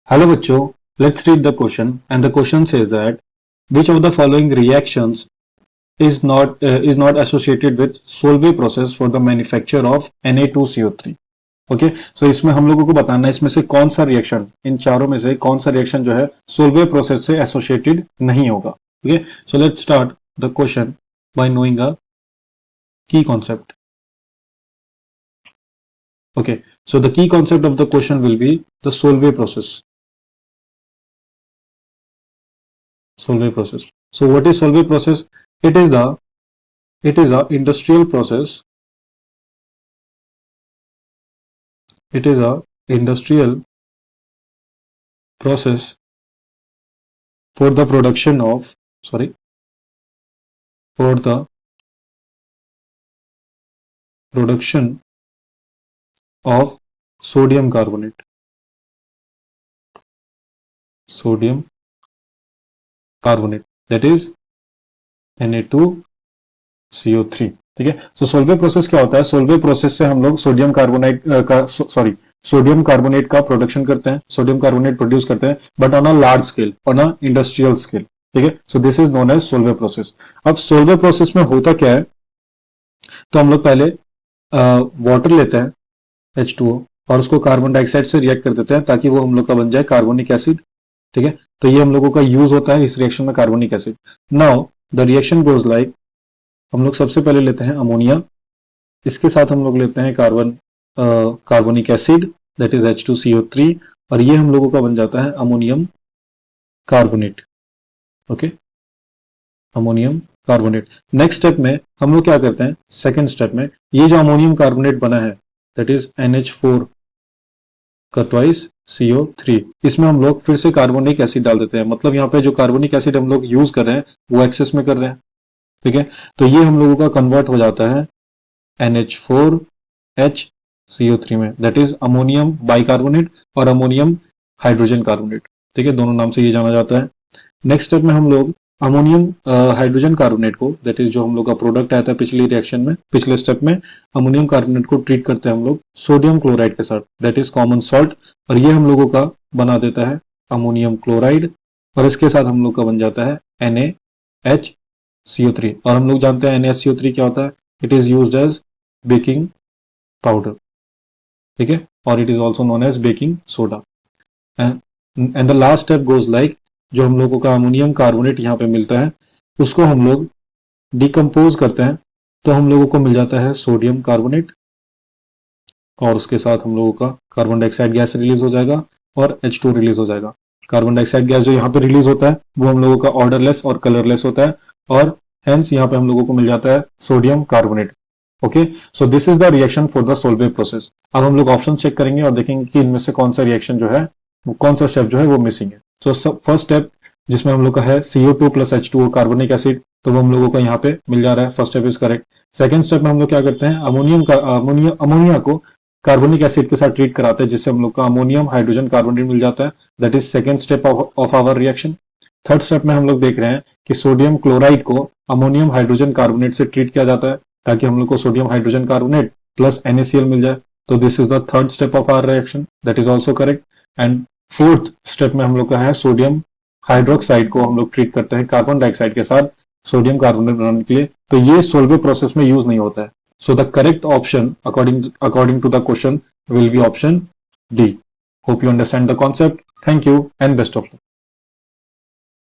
Hello बच्चों, let's read the question and the question says that which of the following reactions is not associated with Solvay process for the manufacture of Na2CO3. Okay so इसमें हम लोगों को बताना है इसमें से कौन सा रिएक्शन इन चारों में से कौन सा रिएक्शन जो है सोल्वे प्रोसेस से एसोसिएटेड नहीं होगा. Okay so let's start the question by knowing a की concept. Okay, so the key concept of the question will be the Solvay process. Solvay process. So what is Solvay process? It is a industrial process. It is a industrial process for the production of for the production of sodium carbonate. Sodium carbonate, that is Na2CO3. ठीक है. सो Solvay process क्या होता है? Solvay process से हम लोग sodium carbonate का production करते हैं, सोडियम कार्बोनेट प्रोड्यूस करते हैं, but on a large scale, on a industrial scale. ठीक है. So this is known as Solvay process. अब सोल्वे प्रोसेस में होता क्या है, तो हम लोग पहले वाटर लेते हैं H2O और उसको कार्बन डाइऑक्साइड से रिएक्ट कर देते हैं ताकि वो हम लोग का बन जाए कार्बोनिक एसिड. ठीक है. तो ये हम लोगों का यूज होता है इस रिएक्शन में carbonic acid. Now the reaction goes like, हम लोग सबसे पहले लेते हैं अमोनिया, इसके साथ हम लोग लेते हैं carbonic acid that is H2CO3 और ये हम लोगों का बन जाता है ammonium carbonate. Okay, ammonium carbonate. Next step में हम लोग क्या करते हैं, सेकेंड स्टेप में ये जो अमोनियम कार्बोनेट बना है दैट इज NH4 का ट्वाइस CO3, इसमें हम लोग फिर से कार्बोनिक एसिड डाल देते हैं. मतलब यहाँ पे जो कार्बोनिक एसिड हम लोग यूज कर रहे हैं वो एक्सेस में कर रहे हैं. ठीक है. तो ये हम लोगों का कन्वर्ट हो जाता है NH4HCO3 में, दैट इज अमोनियम बाइकार्बोनेट और अमोनियम हाइड्रोजन कार्बोनेट. ठीक है, दोनों नाम से ये जाना जाता है. नेक्स्ट स्टेप में हम लोग अमोनियम हाइड्रोजन कार्बोनेट को, दैट इज जो हम लोग का प्रोडक्ट आया था पिछली रिएक्शन में, पिछले स्टेप में अमोनियम कार्बोनेट को ट्रीट करते हैं हम लोग सोडियम क्लोराइड के साथ, दैट इज कॉमन सॉल्ट, और ये हम लोगों का बना देता है अमोनियम क्लोराइड और इसके साथ हम लोग का बन जाता है NaHCO3. और हम लोग जानते हैं NaHCO3 क्या होता है, it is used as baking powder. ठीक है, और it is also known as baking soda. And the last step goes like, जो हम लोगों का अमोनियम कार्बोनेट यहाँ पे मिलता है उसको हम लोग डिकम्पोज करते हैं तो हम लोगों को मिल जाता है सोडियम कार्बोनेट और उसके साथ हम लोगों का कार्बन डाइऑक्साइड गैस रिलीज हो जाएगा और H2 रिलीज हो जाएगा. कार्बन डाइऑक्साइड गैस जो यहाँ पे रिलीज होता है वो हम लोगों का ऑर्डरलेस और कलरलेस होता है और हेंस यहाँ पे हम लोगों को मिल जाता है sodium carbonate. Okay, so this is the reaction for the Solvay process. अब हम लोग ऑप्शन चेक करेंगे और देखेंगे कि इनमें से कौन सा रिएक्शन जो है, कौन सा स्टेप जो है वो मिसिंग है. सो फर्स्ट स्टेप जिसमें हम लोग का है CO2 plus H2O carbonic acid, तो वो हम लोगों का यहाँ पे मिल जा रहा है. First step is correct. Second step में हम लोग क्या करते हैं, अमोनिया को कार्बोनिक एसिड के साथ ट्रीट कराते हैं जिससे हम लोग का अमोनियम हाइड्रोजन कार्बोनेट मिल जाता है, that is second step of our reaction. Third step में हम लोग देख रहे हैं कि सोडियम क्लोराइड को अमोनियम हाइड्रोजन कार्बोनेट से ट्रीट किया जाता है ताकि हम लोग को sodium hydrogen carbonate plus NaCl मिल जाए. तो this is the third step of our reaction, that is also correct. And fourth step में हम लोग का है सोडियम हाइड्रोक्साइड को हम लोग ट्रीट करते हैं कार्बन डाइऑक्साइड के साथ सोडियम कार्बोनेट बनाने के लिए, तो ये सोल्वे प्रोसेस में यूज नहीं होता है. So the correct option according to the question will be option D. Hope you understand the concept. Thank you and best of luck.